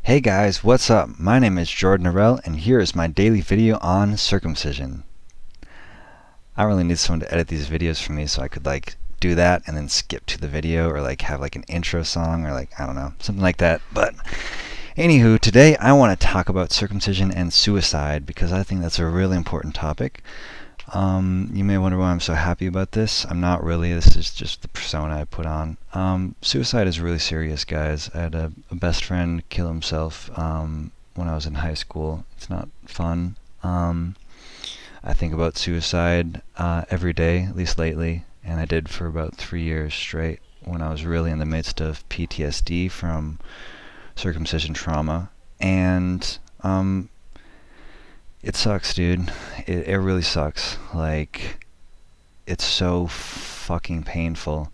Hey guys, what's up? My name is Jordan Arell, and here is my daily video on circumcision. I really need someone to edit these videos for me so I could do that and then skip to the video, or have an intro song, or I don't know, something like that. But anywho, today I want to talk about circumcision and suicide because I think that's a really important topic. You may wonder why I'm so happy about this. I'm not really. This is just the persona I put on. Suicide is really serious, guys. I had a best friend kill himself when I was in high school. It's not fun. I think about suicide every day, at least lately, and I did for about 3 years straight when I was really in the midst of PTSD from circumcision trauma. And it sucks, dude. It really sucks. It's so fucking painful.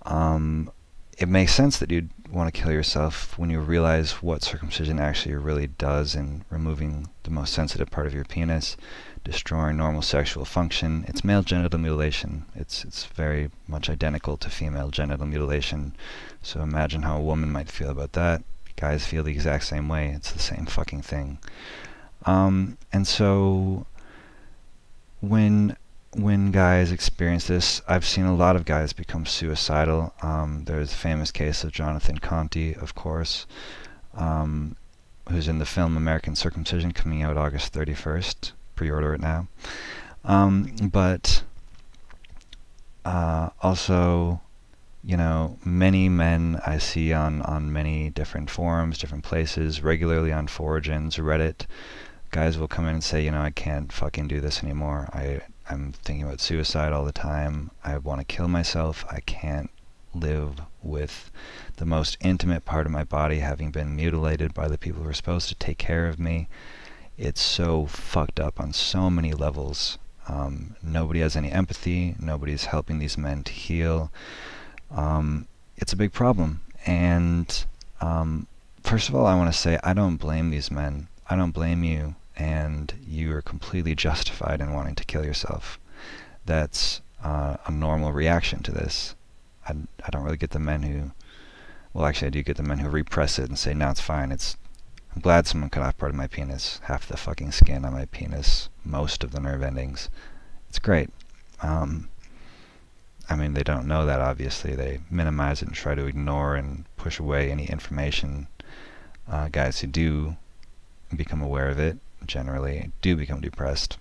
It makes sense that you'd want to kill yourself when you realize what circumcision actually really does in removing the most sensitive part of your penis, destroying normal sexual function. It's male genital mutilation. It's very much identical to female genital mutilation. So imagine how a woman might feel about that. Guys feel the exact same way. It's the same fucking thing. And so when guys experience this, I've seen a lot of guys become suicidal. There's the famous case of Jonathan Conte, of course, who's in the film American Circumcision, coming out August 31st. Pre-order it now. But also, many men I see on many different forums, different places, regularly on Origins, Reddit. Guys will come in and say, I can't fucking do this anymore. I'm thinking about suicide all the time. I want to kill myself. I can't live with the most intimate part of my body having been mutilated by the people who are supposed to take care of me. It's so fucked up on so many levels. Nobody has any empathy. Nobody's helping these men to heal. It's a big problem. And first of all, I want to say I don't blame these men. I don't blame you. And you are completely justified in wanting to kill yourself. That's a normal reaction to this. I don't really get the men who, well, actually I do get the men who repress it and say, no, it's fine. I'm glad someone cut off part of my penis, half the fucking skin on my penis, most of the nerve endings. It's great. I mean, they don't know that, obviously. They minimize it and try to ignore and push away any information. Guys who do become aware of it generally do become depressed.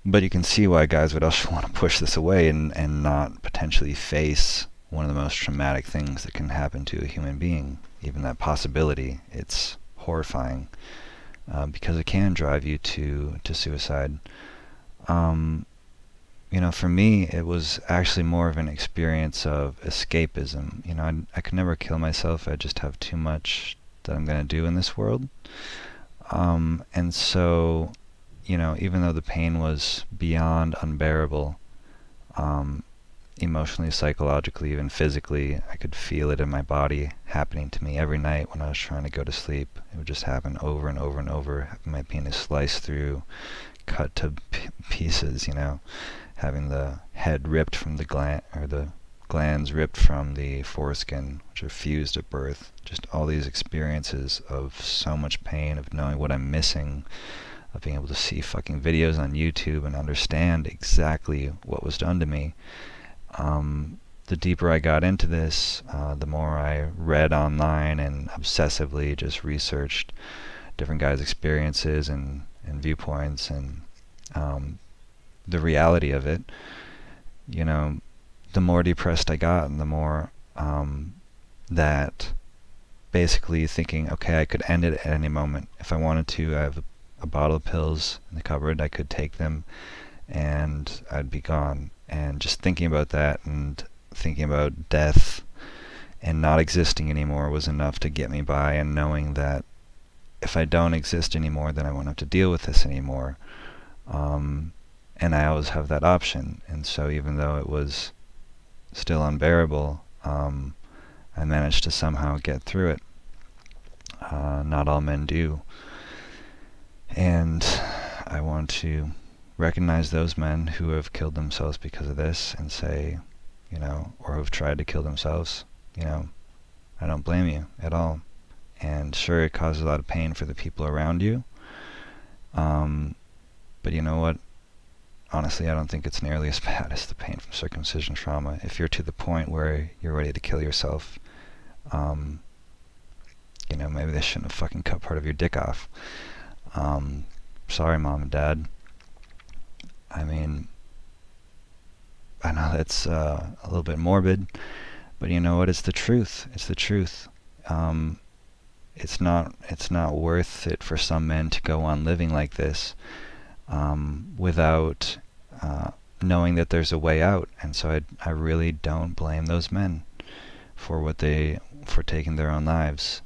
But you can see why guys would also want to push this away and not potentially face one of the most traumatic things that can happen to a human being. Even that possibility, it's horrifying because it can drive you to suicide. For me, it was actually more of an experience of escapism. I could never kill myself. I just have too much that I'm going to do in this world. And so, even though the pain was beyond unbearable, emotionally, psychologically, even physically, I could feel it in my body happening to me every night when I was trying to go to sleep. It would just happen over and over and over, having my penis sliced through, cut to pieces, having the head ripped from the gland, or the glands ripped from the foreskin, which are fused at birth. Just all these experiences of so much pain, of knowing what I'm missing, of being able to see fucking videos on YouTube and understand exactly what was done to me. The deeper I got into this, the more I read online and obsessively just researched different guys' experiences and viewpoints and the reality of it. The more depressed I got, and the more that basically thinking, okay, I could end it at any moment. If I wanted to, I have a bottle of pills in the cupboard. I could take them and I'd be gone. And just thinking about that and thinking about death and not existing anymore was enough to get me by, and knowing that if I don't exist anymore, then I won't have to deal with this anymore. And I always have that option. And so even though it was still unbearable, I managed to somehow get through it. Not all men do. And I want to recognize those men who have killed themselves because of this and say, or who've tried to kill themselves, I don't blame you at all. and sure, it causes a lot of pain for the people around you. But you know what? Honestly, I don't think it's nearly as bad as the pain from circumcision trauma. If you're to the point where you're ready to kill yourself, maybe they shouldn't have fucking cut part of your dick off. Sorry, Mom and Dad. I mean, I know that's a little bit morbid, but you know what? It's the truth. It's the truth. It's not worth it for some men to go on living like this without knowing that there's a way out. And so I really don't blame those men for taking their own lives.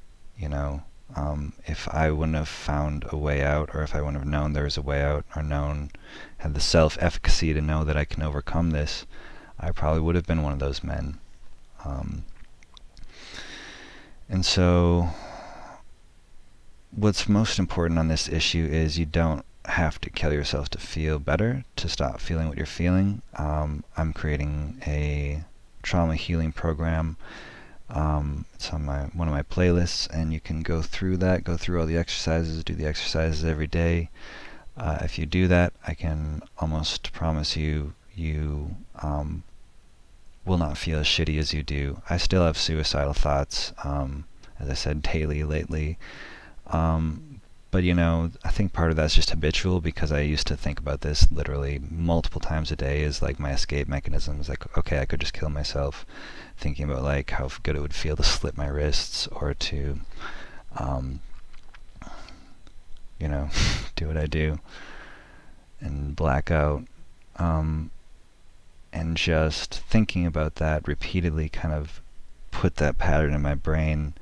If I wouldn't have found a way out, or if I wouldn't have known there was a way out, or had the self-efficacy to know that I can overcome this, I probably would have been one of those men. And so what's most important on this issue is you don't have to kill yourself to feel better, to stop feeling what you're feeling. I'm creating a trauma healing program. It's on one of my playlists, and you can go through all the exercises, do the exercises every day. If you do that, I can almost promise you will not feel as shitty as you do. I still have suicidal thoughts, as I said, daily lately. But I think part of that's just habitual, because I used to think about this literally multiple times a day as like my escape mechanism. It's like, okay, I could just kill myself, thinking about like how good it would feel to slit my wrists, or to do what I do and black out. And just thinking about that repeatedly kind of put that pattern in my brain.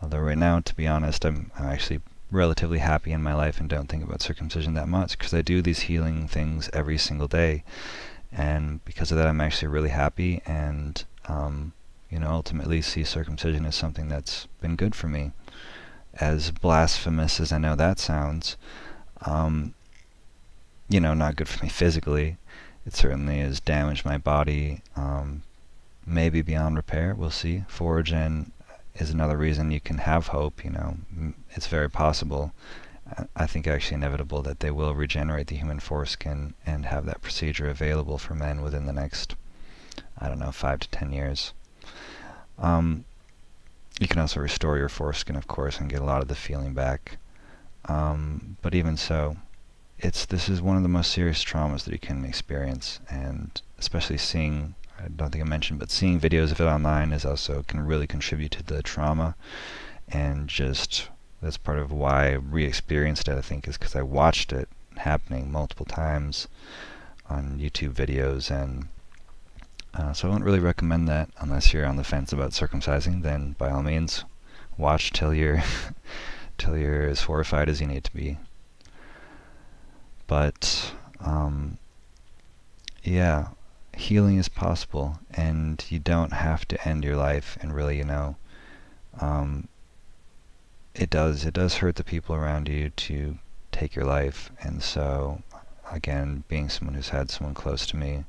Although right now, to be honest, I'm actually relatively happy in my life and don't think about circumcision that much, because I do these healing things every single day, and because of that I'm actually really happy, and ultimately see circumcision as something that's been good for me. As blasphemous as I know that sounds, not good for me physically. It certainly has damaged my body, maybe beyond repair, we'll see. Foragen is another reason you can have hope. It's very possible, I think actually inevitable, that they will regenerate the human foreskin and have that procedure available for men within the next, 5 to 10 years. You can also restore your foreskin, of course, and get a lot of the feeling back. But even so, this is one of the most serious traumas that you can experience, and especially seeing, I don't think I mentioned, but seeing videos of it online can really contribute to the trauma. And just, that's part of why I re-experienced it, I think, is because I watched it happening multiple times on YouTube videos. And so I wouldn't really recommend that unless you're on the fence about circumcising. Then by all means, watch till you're as horrified as you need to be. But yeah, healing is possible, and you don't have to end your life. And really, it does hurt the people around you to take your life. And so, again, being someone who's had someone close to me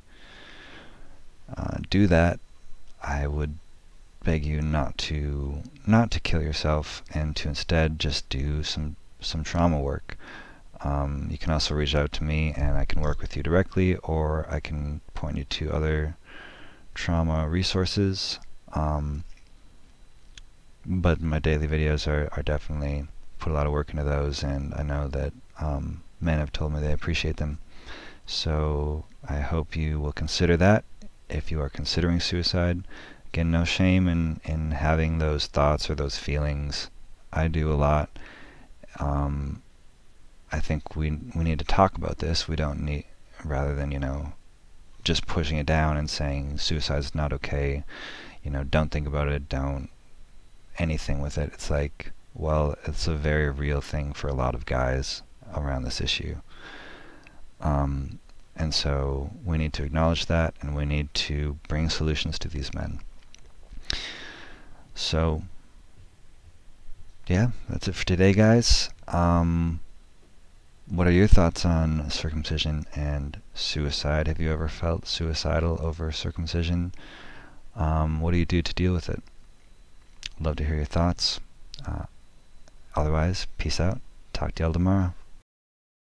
do that, I would beg you not to kill yourself, and to instead just do some trauma work. You can also reach out to me, and I can work with you directly, or I can point you to other trauma resources. But my daily videos are definitely put a lot of work into those, and I know that men have told me they appreciate them. So I hope you will consider that if you are considering suicide. Again, no shame in having those thoughts or those feelings. I do a lot. I think we need to talk about this. We don't need, rather than just pushing it down and saying suicide is not okay, don't think about it, don't anything with it. It's like, well, it's a very real thing for a lot of guys around this issue. And so we need to acknowledge that, and we need to bring solutions to these men. So yeah, that's it for today, guys. What are your thoughts on circumcision and suicide? Have you ever felt suicidal over circumcision? What do you do to deal with it? Love to hear your thoughts. Otherwise, peace out. Talk to y'all tomorrow.